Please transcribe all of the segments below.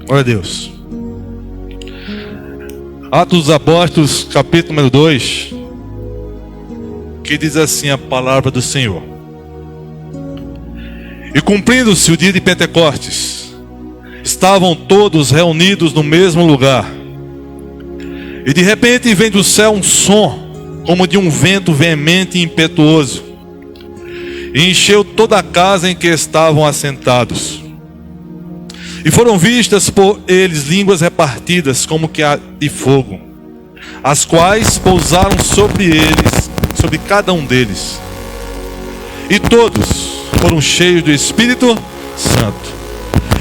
Glória a Deus. Atos dos Apóstolos, capítulo número 2, que diz assim a palavra do Senhor. E cumprindo-se o dia de Pentecostes, estavam todos reunidos no mesmo lugar. E de repente vem do céu um som, como de um vento veemente e impetuoso, e encheu toda a casa em que estavam assentados. E foram vistas por eles línguas repartidas como que a de fogo, as quais pousaram sobre eles, sobre cada um deles. E todos foram cheios do Espírito Santo,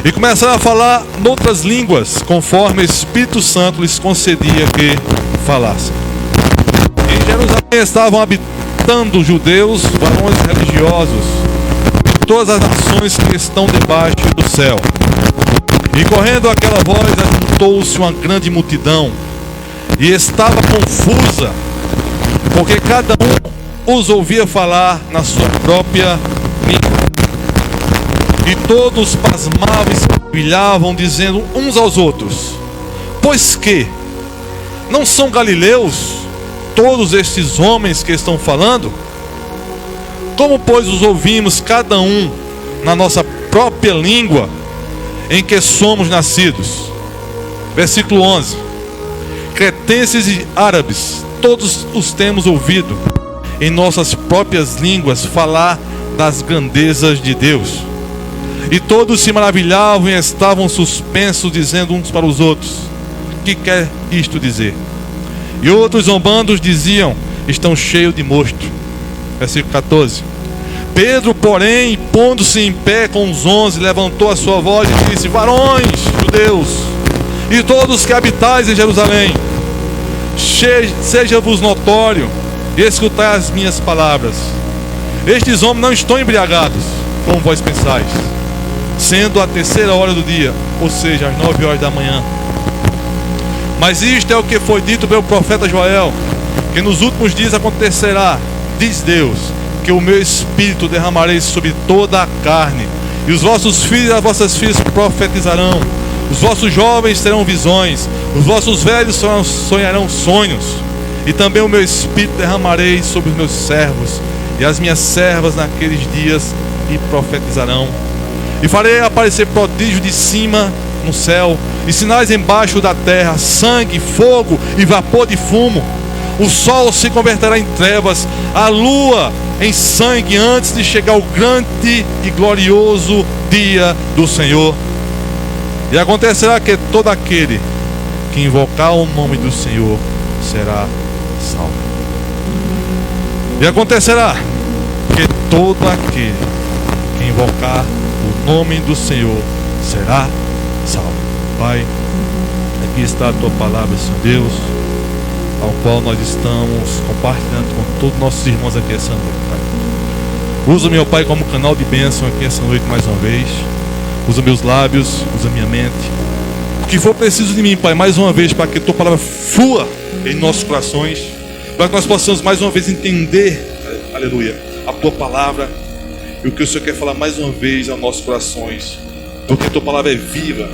e começaram a falar noutras línguas, conforme o Espírito Santo lhes concedia que falassem. Em Jerusalém estavam habitando judeus, varões religiosos, de todas as nações que estão debaixo do céu. E correndo aquela voz, ajuntou-se uma grande multidão, e estava confusa, porque cada um os ouvia falar na sua própria língua. E todos pasmavam e se maravilhavam, dizendo uns aos outros: pois que não são galileus todos estes homens que estão falando? Como, pois, os ouvimos cada um na nossa própria língua em que somos nascidos? Versículo 11. Cretenses e árabes, todos os temos ouvido em nossas próprias línguas falar das grandezas de Deus. E todos se maravilhavam e estavam suspensos, dizendo uns para os outros: que quer isto dizer? E outros zombando diziam: estão cheios de mosto. Versículo 14. Pedro, porém, pondo-se em pé com os 11, levantou a sua voz e disse: varões judeus, e todos que habitais em Jerusalém, seja-vos notório e escutai as minhas palavras. Estes homens não estão embriagados, como vós pensais, sendo a 3ª hora do dia, ou seja, às 9 horas da manhã. Mas isto é o que foi dito pelo profeta Joel, que nos últimos dias acontecerá, diz Deus, que o meu Espírito derramarei sobre toda a carne, e os vossos filhos e as vossas filhas profetizarão, os vossos jovens terão visões, os vossos velhos sonharão sonhos, e também o meu Espírito derramarei sobre os meus servos e as minhas servas naqueles dias, e profetizarão. E farei aparecer prodígio de cima no céu, e sinais embaixo da terra, sangue, fogo e vapor de fumo. O sol se converterá em trevas, a lua em sangue, antes de chegar o grande e glorioso dia do Senhor. E acontecerá que todo aquele que invocar o nome do Senhor será salvo. E acontecerá que todo aquele que invocar o nome do Senhor será salvo. Pai, aqui está a tua palavra, Senhor Deus, ao qual nós estamos compartilhando com todos os nossos irmãos aqui essa noite, Pai. Usa, meu Pai, como canal de bênção aqui essa noite mais uma vez. Usa meus lábios, usa minha mente, o que for preciso de mim, Pai, mais uma vez, para que a tua palavra flua em nossos corações, para que nós possamos mais uma vez entender, aleluia, a tua palavra e o que o Senhor quer falar mais uma vez aos nossos corações, porque a tua palavra é viva,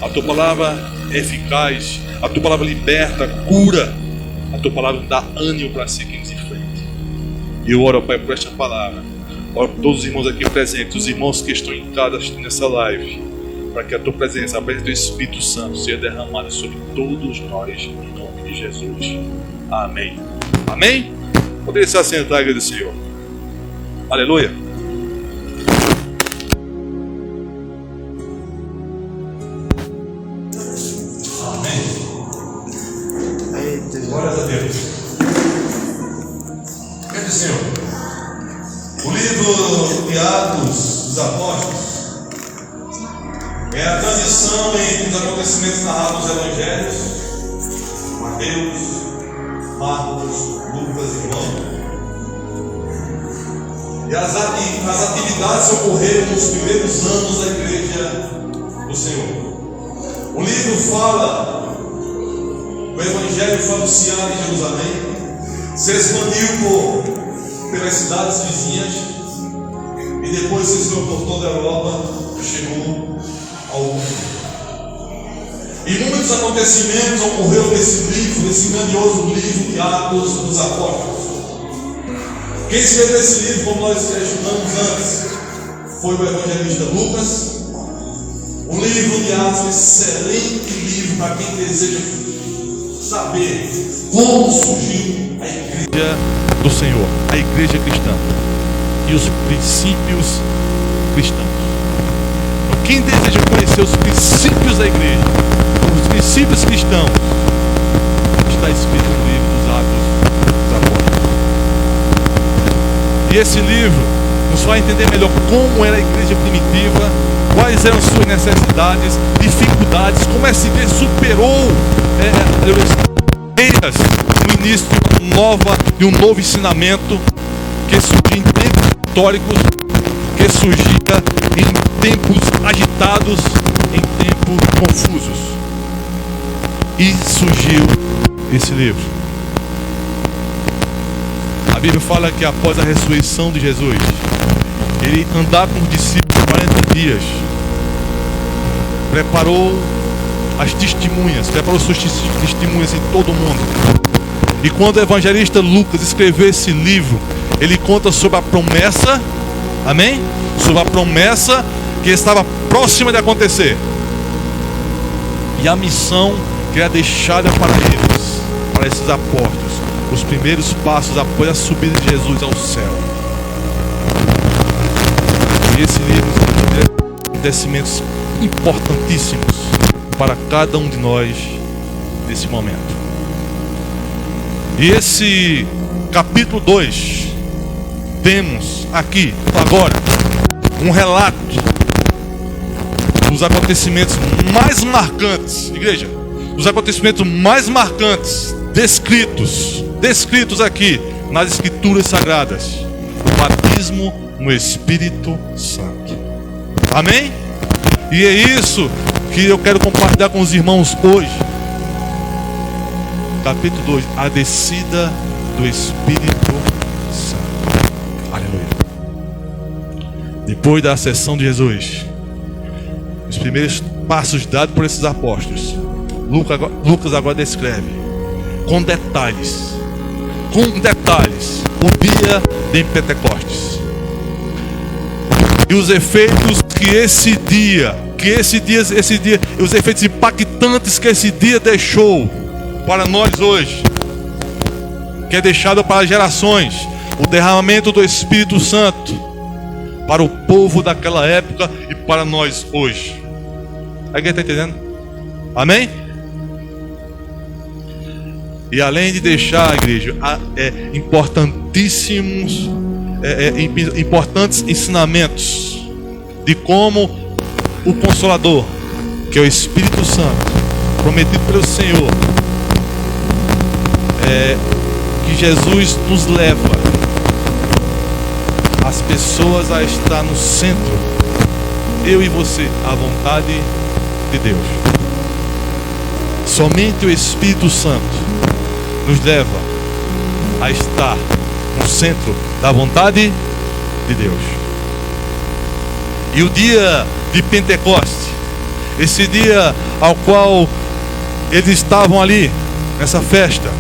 a tua palavra é eficaz, a tua palavra liberta, cura, a tua palavra dá ânimo para seguirmos em frente. E eu oro, Pai, por esta palavra, oro por todos os irmãos aqui presentes, os irmãos que estão em casa assistindo essa live, para que a tua presença, a presença do Espírito Santo seja derramada sobre todos nós, em nome de Jesus. Amém. Amém? Poderia se assentar, igreja do Senhor. Aleluia. Glórias a Deus. Quer dizer, Senhor, o livro de Atos dos Apóstolos é a transição entre os acontecimentos narrados nos Evangelhos, Mateus, Marcos, Lucas e João, e as atividades que ocorreram nos primeiros anos da Igreja do Senhor. O livro fala. O Evangelho foi anunciado em Jerusalém, se expandiu pelas cidades vizinhas e depois se espalhou por toda a Europa, chegou ao mundo. acontecimentos ocorreram nesse livro, nesse grandioso livro de Atos dos Apóstolos. Quem escreveu esse livro, como nós estudamos antes, foi o evangelista Lucas. O livro de Atos é um excelente livro para quem deseja saber como surgiu a igreja do Senhor, a igreja cristã e os princípios cristãos. Então, quem deseja conhecer os princípios da igreja, os princípios cristãos, está escrito no livro dos Atos dos Apóstolos. E esse livro nos vai entender melhor como era a igreja primitiva, quais eram suas necessidades, dificuldades, como essa igreja superou barreiras no início de um novo ensinamento que surgia em tempos históricos, que surgia em tempos agitados, em tempos confusos. E surgiu esse livro. A Bíblia fala que após a ressurreição de Jesus, ele andava com os discípulos 40 dias, preparou as testemunhas, preparou suas testemunhas em todo o mundo. E quando o evangelista Lucas escreveu esse livro, ele conta sobre a promessa, amém? Sobre a promessa que estava próxima de acontecer. E a missão que era deixada para eles, para esses apóstolos, os primeiros passos após a subida de Jesus ao céu. E esse livro tem acontecimentos importantíssimos para cada um de nós nesse momento. E esse capítulo 2, temos aqui, agora, um relato dos acontecimentos mais marcantes, igreja, os acontecimentos mais marcantes, descritos aqui nas Escrituras Sagradas, o batismo no Espírito Santo. Amém? E é isso que eu quero compartilhar com os irmãos hoje. Capítulo 2, a descida do Espírito Santo. Aleluia. Depois da ascensão de Jesus, os primeiros passos dados por esses apóstolos, Lucas agora descreve com detalhes o dia de Pentecostes e os efeitos que esse dia, os efeitos impactantes que esse dia deixou para nós hoje, que é deixado para as gerações, o derramamento do Espírito Santo para o povo daquela época e para nós hoje. Alguém está entendendo? Amém? E além de deixar a igreja importantes ensinamentos de como o Consolador, que é o Espírito Santo, prometido pelo Senhor, que Jesus nos leva as pessoas a estar no centro, eu e você, à vontade de Deus. Somente o Espírito Santo nos leva a estar no centro da vontade de Deus. E o dia de Pentecostes, esse dia ao qual eles estavam ali, nessa festa.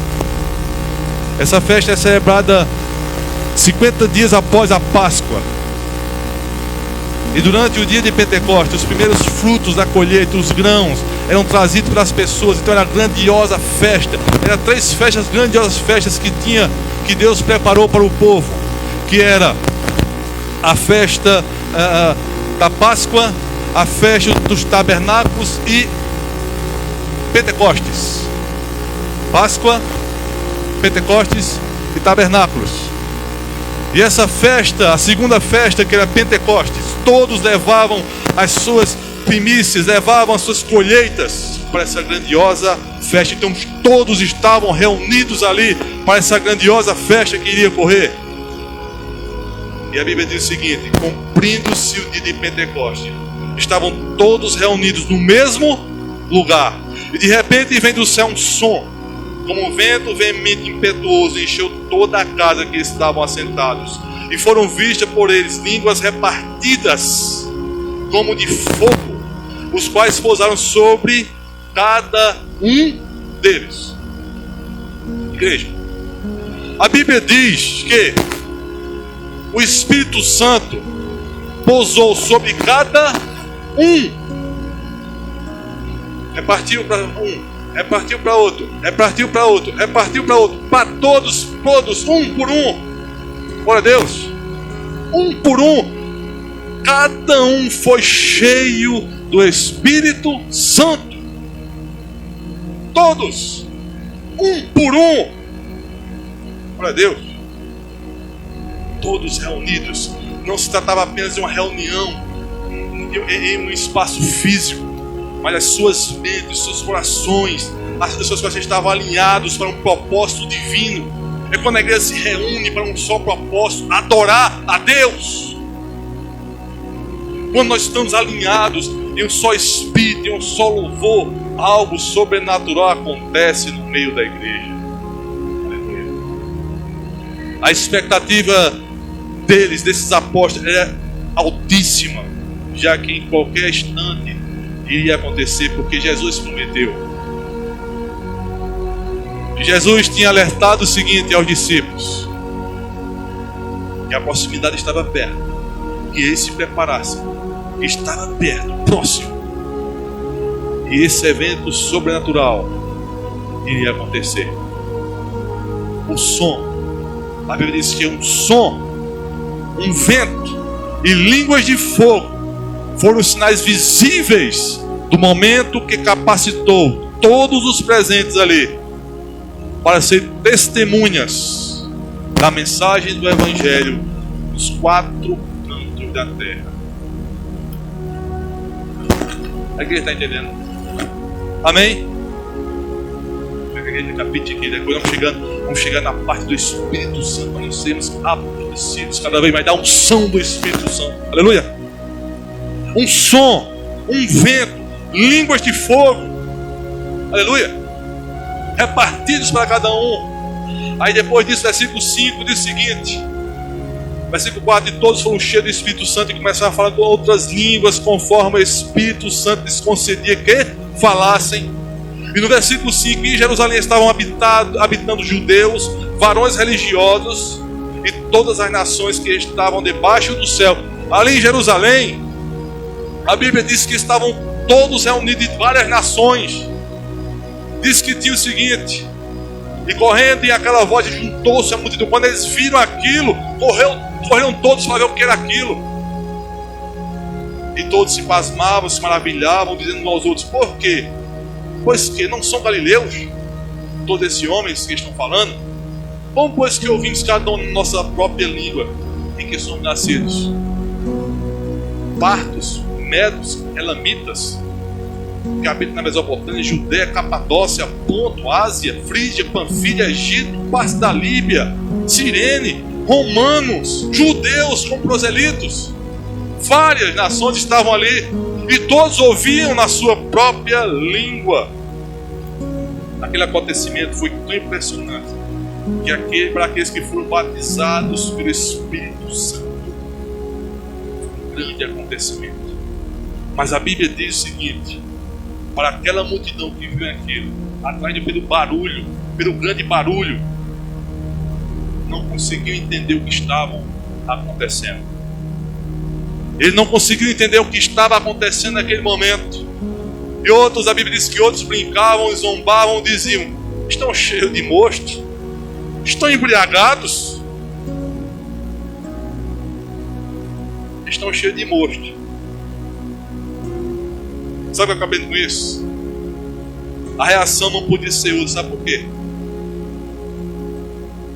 Essa festa é celebrada 50 dias após a Páscoa. E durante o dia de Pentecostes, os primeiros frutos da colheita, os grãos, eram trazidos para as pessoas. Então era uma grandiosa festa. Eram 3 festas, grandiosas festas que Deus preparou para o povo. Que era a festa da Páscoa, a festa dos tabernáculos e Pentecostes. Páscoa, Pentecostes e tabernáculos. E essa festa, a segunda festa, que era Pentecostes, todos levavam as suas primícias, levavam as suas colheitas para essa grandiosa festa. Então todos estavam reunidos ali para essa grandiosa festa que iria ocorrer. E a Bíblia diz o seguinte: cumprindo-se o dia de Pentecostes, estavam todos reunidos no mesmo lugar. E de repente vem do céu um som, como um vento veemente impetuoso, encheu toda a casa que estavam assentados. E foram vistas por eles línguas repartidas como de fogo, os quais pousaram sobre cada Um deles. Igreja, a Bíblia diz que o Espírito Santo pousou sobre cada um. Repartiu para um, repartiu para outro, repartiu para outro, repartiu para outro, para todos, um por um. Glória a Deus. Um por um. Cada um foi cheio do Espírito Santo. Todos, um por um. Glória a Deus. Todos reunidos. Não se tratava apenas de uma reunião em um espaço físico, mas as suas mentes, os seus corações, as seus corações estavam alinhados para um propósito divino. É quando a igreja se reúne para um só propósito: adorar a Deus. Quando nós estamos alinhados em um só espírito, em um só louvor, algo sobrenatural acontece no meio da igreja. A expectativa deles, desses apóstolos, era altíssima, já que em qualquer instante iria acontecer, porque Jesus prometeu. Jesus tinha alertado o seguinte aos discípulos: que a proximidade estava perto, que eles se preparassem, que estava perto, próximo, e esse evento sobrenatural iria acontecer. O som, a Bíblia diz que um som, um vento e línguas de fogo foram os sinais visíveis do momento que capacitou todos os presentes ali para ser testemunhas da mensagem do Evangelho nos 4 cantos da terra. A igreja está entendendo? Amém? A igreja capite aqui, depois vamos chegando na parte do Espírito Santo, para nós sermos abastecidos cada vez mais da unção do Espírito Santo. Aleluia! Um som, um vento, línguas de fogo. Aleluia! Repartidos para cada um. Aí depois disso, versículo 5 diz o seguinte: versículo 4: e todos foram cheios do Espírito Santo e começaram a falar com outras línguas, conforme o Espírito Santo lhes concedia que falassem. E no versículo 5: em Jerusalém estavam habitando judeus, varões religiosos e todas as nações que estavam debaixo do céu. Ali em Jerusalém, a Bíblia diz que estavam todos reunidos de várias nações. Diz que tinha o seguinte: e correndo em aquela voz juntou-se a multidão. Quando eles viram aquilo, correram todos para ver o que era aquilo. E todos se pasmavam, se maravilhavam, dizendo uns aos outros: por quê? Pois que não são galileus todos esses homens que estão falando? Como pois que ouvimos cada um na nossa própria língua em que somos nascidos? Partos, medos, elamitas, que habitam na Mesopotâmia, Judéia, Capadócia, Ponto, Ásia, Frígia, Panfilha, Egito, parte da Líbia, Cirene, romanos, judeus com proselitos. Várias nações estavam ali e todos ouviam na sua própria língua. Aquele acontecimento foi tão impressionante que para aqueles que foram batizados pelo Espírito Santo, foi um grande acontecimento. Mas a Bíblia diz o seguinte: para aquela multidão que viu aquilo, atraído pelo barulho, pelo grande barulho, não conseguiu entender o que estava acontecendo. Eles não conseguiram entender o que estava acontecendo naquele momento. E outros, a Bíblia diz que outros brincavam, zombavam, diziam: estão cheios de mosto, estão embriagados, estão cheios de mosto. Sabe o que eu acabei com isso? A reação não podia ser outra, sabe por quê?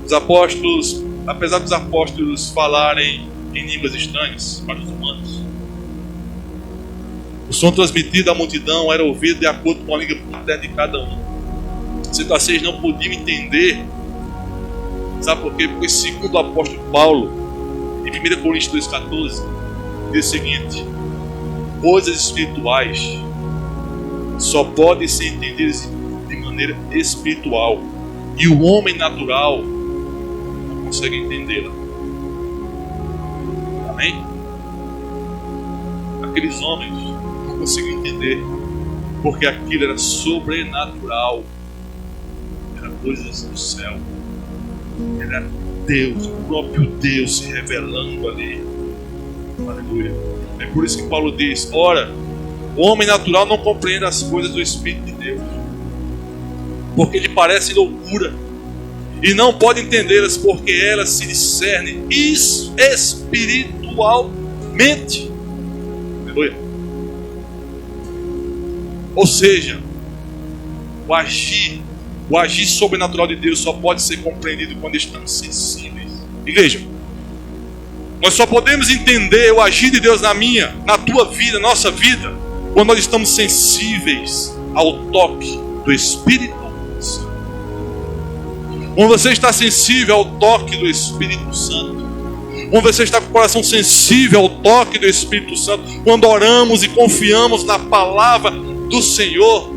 Os apóstolos, apesar dos apóstolos falarem em línguas estranhas para os humanos, o som transmitido à multidão era ouvido de acordo com a língua paterna de cada um. Vocês não podiam entender. Sabe por quê? Porque segundo o apóstolo Paulo, em 1 Coríntios 2,14, diz o seguinte: coisas espirituais só podem ser entendidas de maneira espiritual, e o homem natural não consegue entendê-la. Amém? Aqueles homens não conseguiam entender. Porque aquilo era sobrenatural. Era coisas do céu. Era Deus, o próprio Deus se revelando ali. Aleluia. É por isso que Paulo diz: ora, o homem natural não compreende as coisas do Espírito de Deus, porque lhe parece loucura, e não pode entendê-las, porque elas se discernem espiritualmente. Aleluia. Ou seja, o agir sobrenatural de Deus só pode ser compreendido quando estamos sensíveis. Igreja, nós só podemos entender o agir de Deus na tua vida, na nossa vida, quando nós estamos sensíveis ao toque do Espírito Santo. Quando você está sensível ao toque do Espírito Santo, quando você está com o coração sensível ao toque do Espírito Santo, quando oramos e confiamos na palavra do Senhor,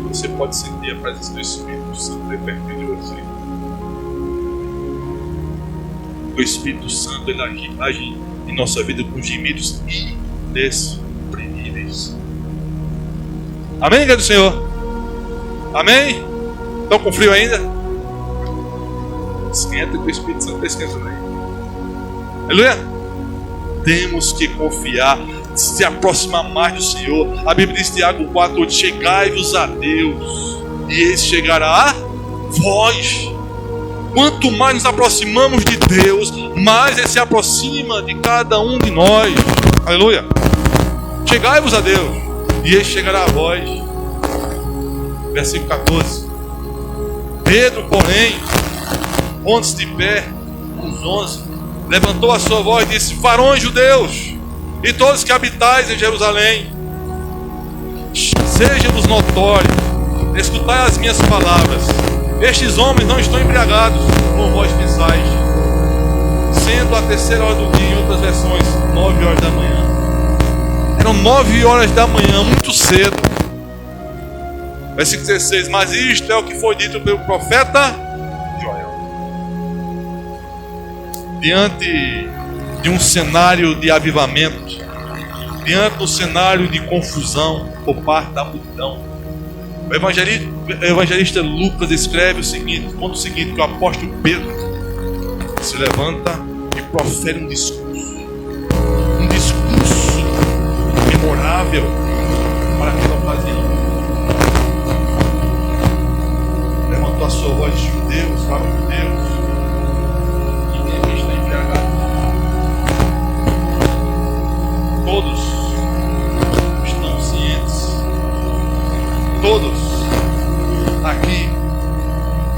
você pode sentir a presença do Espírito Santo perto de você. O Espírito Santo, ele age em nossa vida com gemidos inexprimíveis. Amém, igreja do Senhor? Amém? Estão com frio ainda? Esquenta, que o Espírito Santo está esquentando aí. Aleluia? Temos que confiar, se aproximar mais do Senhor. A Bíblia diz, Tiago 4:8: chegai-vos a Deus, e Ele chegará a vós. Quanto mais nos aproximamos de Deus, mais Ele se aproxima de cada um de nós. Aleluia. Chegai-vos a Deus, e Ele chegará a vós. Versículo 14. Pedro, porém, pondo-se de pé, os 11, levantou a sua voz e disse: varões judeus, e todos que habitais em Jerusalém, seja-vos notório, escutai as minhas palavras. Estes homens não estão embriagados, como vós pensais, sendo a 3ª hora do dia, em outras versões, 9 horas da manhã. Eram 9 horas da manhã, muito cedo. Versículo 16: mas isto é o que foi dito pelo profeta Joel. Diante de um cenário de avivamento, diante de um cenário de confusão por parte da multidão, o evangelista Lucas escreve o seguinte, conta o seguinte, que o apóstolo Pedro se levanta e profere um discurso memorável para aquela ocasião. Levantou a sua voz: judeus, fala judeus, ninguém está embriagado. Todos estão cientes. Todos aqui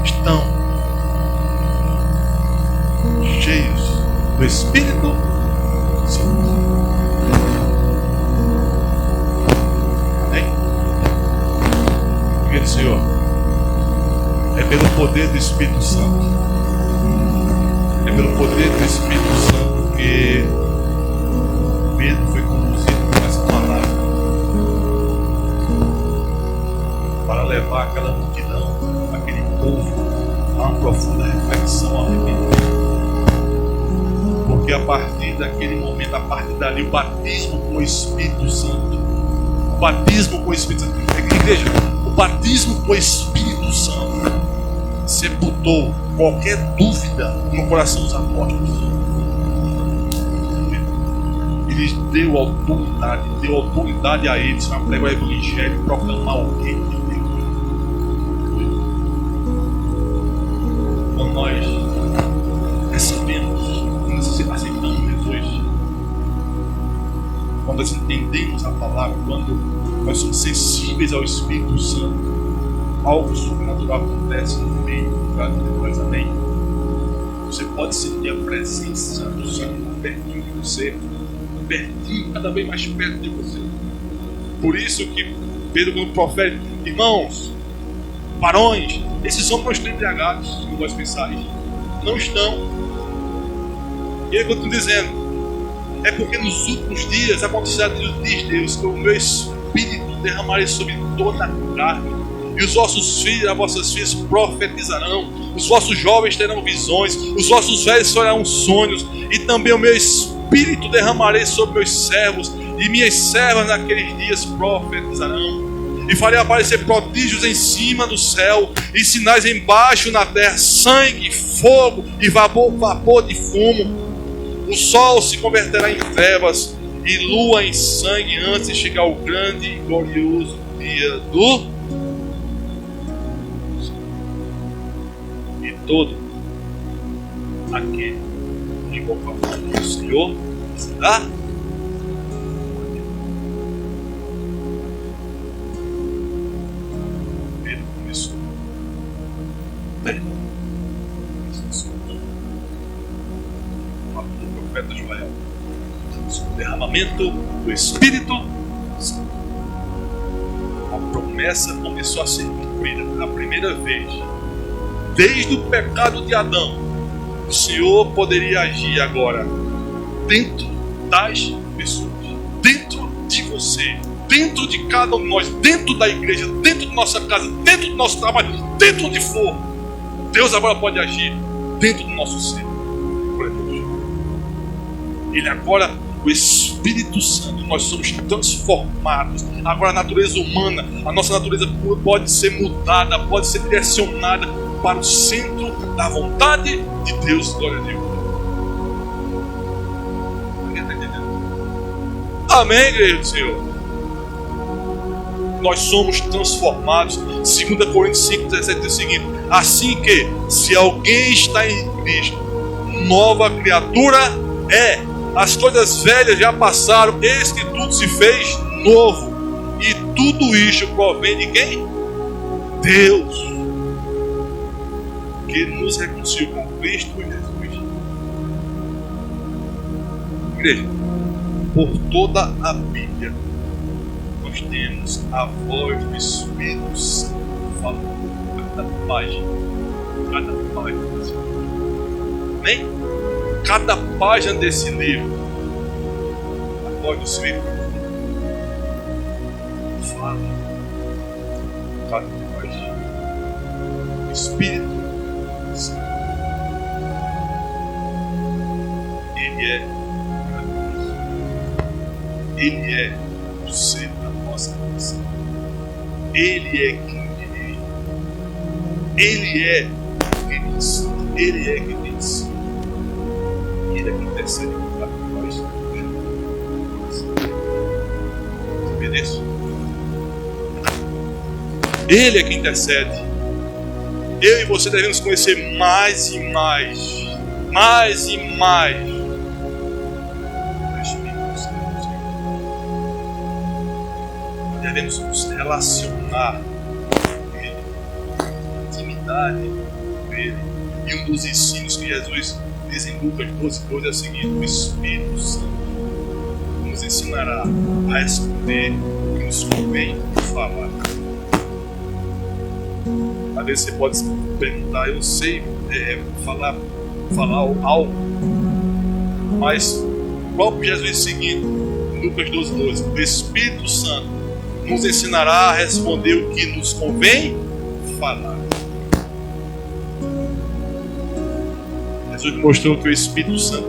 estão cheios do Espírito Santo. Amém? Querido Senhor, é pelo poder do Espírito Santo, é pelo poder do Espírito Santo que Pedro foi conduzido por essa palavra para levar aquela multidão, aquele povo, a uma profunda reflexão, ao arrependimento. Porque a partir daquele momento, a partir dali, o batismo com o Espírito Santo, o batismo com o Espírito Santo, igreja, o batismo com o Espírito Santo sepultou qualquer dúvida no coração dos apóstolos. Ele deu autoridade a eles para pregar o Evangelho e proclamar o reino de Deus. Quando nós recebemos, quando nós aceitamos Jesus, quando nós entendemos a palavra, quando nós somos sensíveis ao Espírito Santo, algo sobrenatural acontece no meio do lugar de nós. Amém? Você pode sentir a presença do Senhor pertinho de você, pertinho, cada vez mais perto de você. Por isso que Pedro, quando profere, irmãos, varões, esses homens não estão embriagados, como vós pensais. Não estão. E ele continua dizendo: é porque nos últimos dias acontecerá, diz Deus, que o meu Espírito derramarei sobre toda a carne, e os vossos filhos e as vossas filhas profetizarão, os vossos jovens terão visões, os vossos velhos sonharão sonhos, e também o meu Espírito derramarei sobre meus servos E minhas servas naqueles dias profetizarão. E farei aparecer prodígios em cima do céu, e sinais embaixo na terra, sangue, fogo e vapor de fumo. O sol se converterá em trevas e lua em sangue antes de chegar o grande e glorioso dia do... E todo aquele que invocar o Senhor será... O profeta Joel, o derramamento do Espírito Santo. A promessa começou a ser cumprida pela primeira vez. Desde o pecado de Adão, o Senhor poderia agir agora dentro das pessoas, dentro de você, dentro de cada um de nós, dentro da igreja, dentro da nossa casa, dentro do nosso trabalho, dentro onde for. Deus agora pode agir dentro do nosso ser. Ele agora, o Espírito Santo, nós somos transformados. Agora a natureza humana, a nossa natureza pode ser mudada, pode ser direcionada para o centro da vontade de Deus. Glória a Deus. Alguém está entendendo? Amém, igreja do Senhor. Nós somos transformados. 2 Coríntios 5,17 diz o seguinte: assim que, se alguém está em Cristo, nova criatura é. As coisas velhas já passaram, eis que tudo se fez novo. E tudo isso provém de quem? Deus, que nos reconciliou com Cristo Jesus. Igreja, por toda a Bíblia nós temos a voz do Espírito Santo falando cada página. Amém? Cada página desse livro, a voz do Espírito fala. Cada página, o Espírito Santo, Ele é maravilhoso. Ele é o ser da nossa nação. Ele é quem dirige. Ele é quem diz. Ele é quem diz. Ele é que intercede para nós. Você vê isso? Ele é que intercede. Eu e você devemos conhecer mais e mais. Mais e mais. O Espírito Santo. Devemos nos relacionar com Ele. Intimidade com Ele. E um dos ensinos que Jesus diz em Lucas 12:12 é o seguinte: o Espírito Santo nos ensinará a responder o que nos convém falar. Às vezes você pode se perguntar: eu sei falar algo, mas o próprio Jesus seguinte, Lucas 12:12, o Espírito Santo nos ensinará a responder o que nos convém falar. Jesus mostrou que o Espírito Santo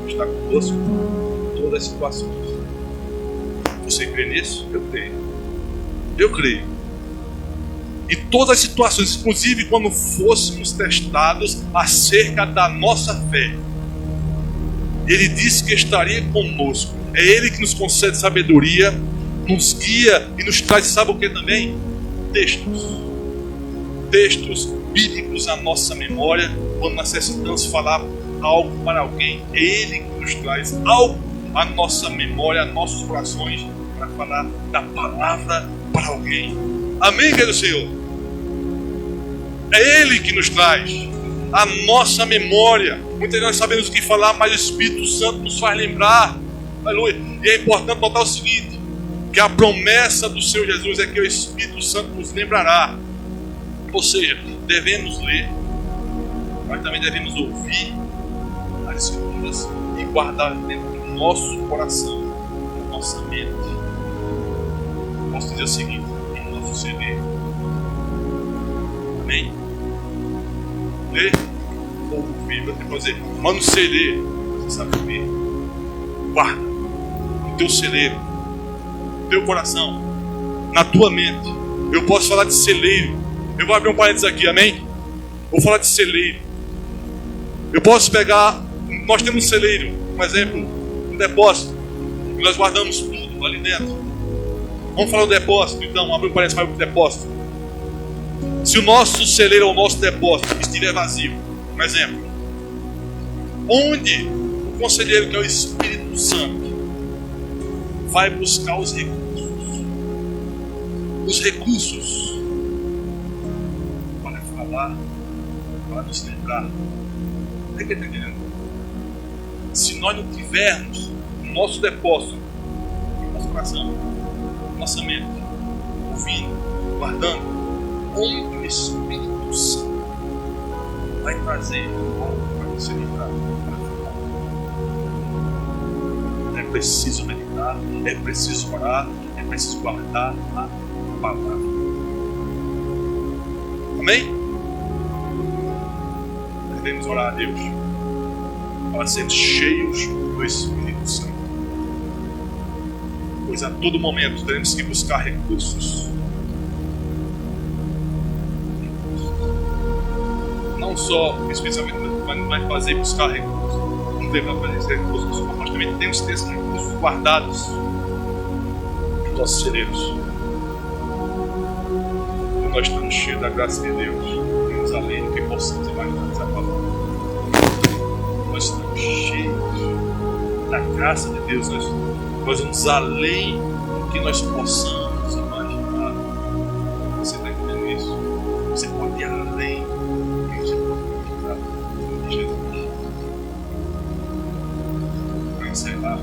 está conosco em todas as situações. Você crê nisso? Eu creio. Eu creio. Em todas as situações, inclusive quando fôssemos testados acerca da nossa fé, Ele disse que estaria conosco. É Ele que nos concede sabedoria, nos guia e nos traz, sabe o que também? Textos bíblicos à nossa memória, quando necessitamos falar algo para alguém. É Ele que nos traz algo à nossa memória, a nossos corações, para falar da palavra para alguém. Amém, querido Senhor? É Ele que nos traz a nossa memória. Muitas vezes nós sabemos o que falar, mas o Espírito Santo nos faz lembrar. Aleluia. E é importante notar o seguinte: que a promessa do Senhor Jesus é que o Espírito Santo nos lembrará. Ou seja, devemos ler, mas também devemos ouvir as Escrituras e guardar dentro do nosso coração, da nossa mente. Posso dizer o seguinte: em nosso ser. Amém? Ler ou ouvir. Você pode dizer: mas não sei ler. Você sabe ler. Guarda no teu celeiro, no teu coração, na tua mente. Eu posso falar de celeiro. Eu vou abrir um parênteses aqui, amém? Vou falar de celeiro. Eu posso pegar, nós temos um celeiro, um exemplo, um depósito, e nós guardamos tudo ali dentro. Vamos falar do depósito, então, abre um parênteses para o depósito. Se o nosso celeiro ou o nosso depósito estiver vazio, um exemplo, onde o conselheiro, que é o Espírito Santo, vai buscar os recursos? Os recursos para falar, para nos lembrar. O que ele está querendo? Se nós não tivermos o nosso depósito, no nosso coração, nossa mente, ouvindo, guardando, onde o Espírito Santo vai trazer algo para você lembrar. É preciso meditar, é preciso orar, é preciso guardar a palavra. Amém? Devemos orar a Deus para sermos cheios do Espírito Santo, pois a todo momento teremos que buscar recursos. Não só o Espírito Santo vai fazer buscar recursos, não devemos fazer esses recursos, mas também temos que ter esses recursos guardados nos nossos celeiros. Nós estamos cheios da graça de Deus, temos além do que possamos imaginar essa palavra. Nós estamos cheios da graça de Deus, nós vamos além do que nós possamos imaginar. Você está entendendo isso? Você pode ir além do que você pode imaginar em Jesus. Para encerrar,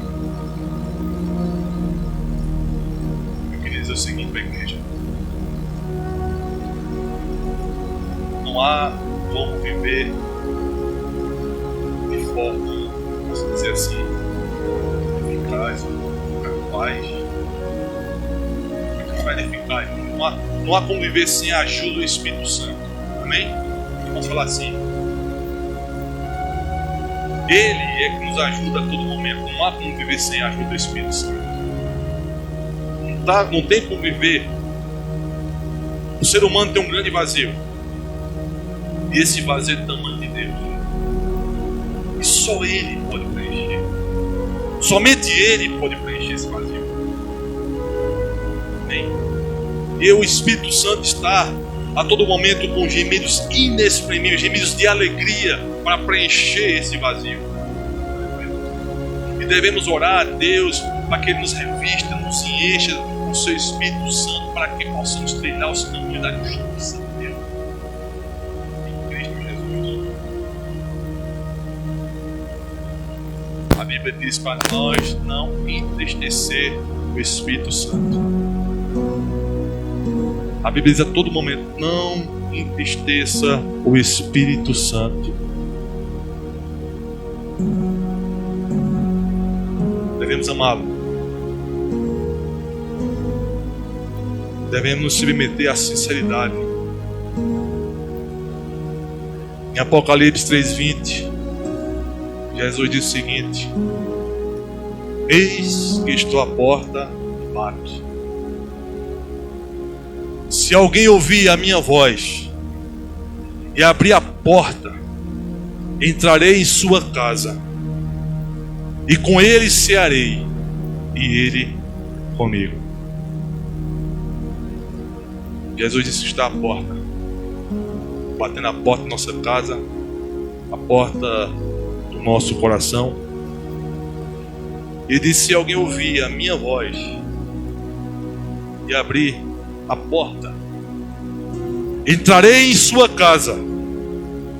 eu queria dizer o seguinte para a igreja: não há como viver de forma, posso dizer assim, eficaz ou capaz. Eficaz. Não há como viver sem a ajuda do Espírito Santo. Amém? Vamos falar assim. Ele é que nos ajuda a todo momento. Não há como viver sem a ajuda do Espírito Santo. Não tem como viver. O ser humano tem um grande vazio. E esse vazio é do tamanho de Deus. E só Ele pode preencher. Somente Ele pode preencher esse vazio. Amém? E o Espírito Santo está a todo momento com gemidos inexprimíveis, gemidos de alegria para preencher esse vazio. E devemos orar a Deus para que Ele nos revista, nos encha com o seu Espírito Santo, para que possamos trilhar os caminhos da justiça de Deus. Em Cristo Jesus. A Bíblia diz para nós não entristecer o Espírito Santo. A Bíblia diz a todo momento: não entristeça o Espírito Santo. Devemos amá-lo. Devemos nos submeter à sinceridade. Em Apocalipse 3:20, Jesus diz o seguinte: eis que estou à porta e bato. Se alguém ouvir a minha voz e abrir a porta, entrarei em sua casa, e com ele cearei, e ele comigo. Jesus disse que está à porta, batendo a porta da nossa casa, a porta do nosso coração. Ele disse: se alguém ouvir a minha voz e abrir a porta, entrarei em sua casa,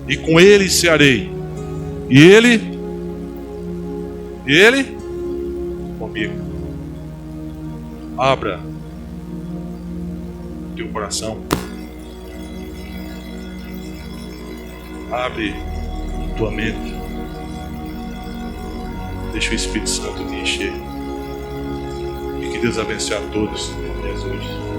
e com ele cearei, e ele comigo. Abra teu coração, abre tua mente, deixa o Espírito Santo te encher, e que Deus abençoe a todos em nome de Jesus.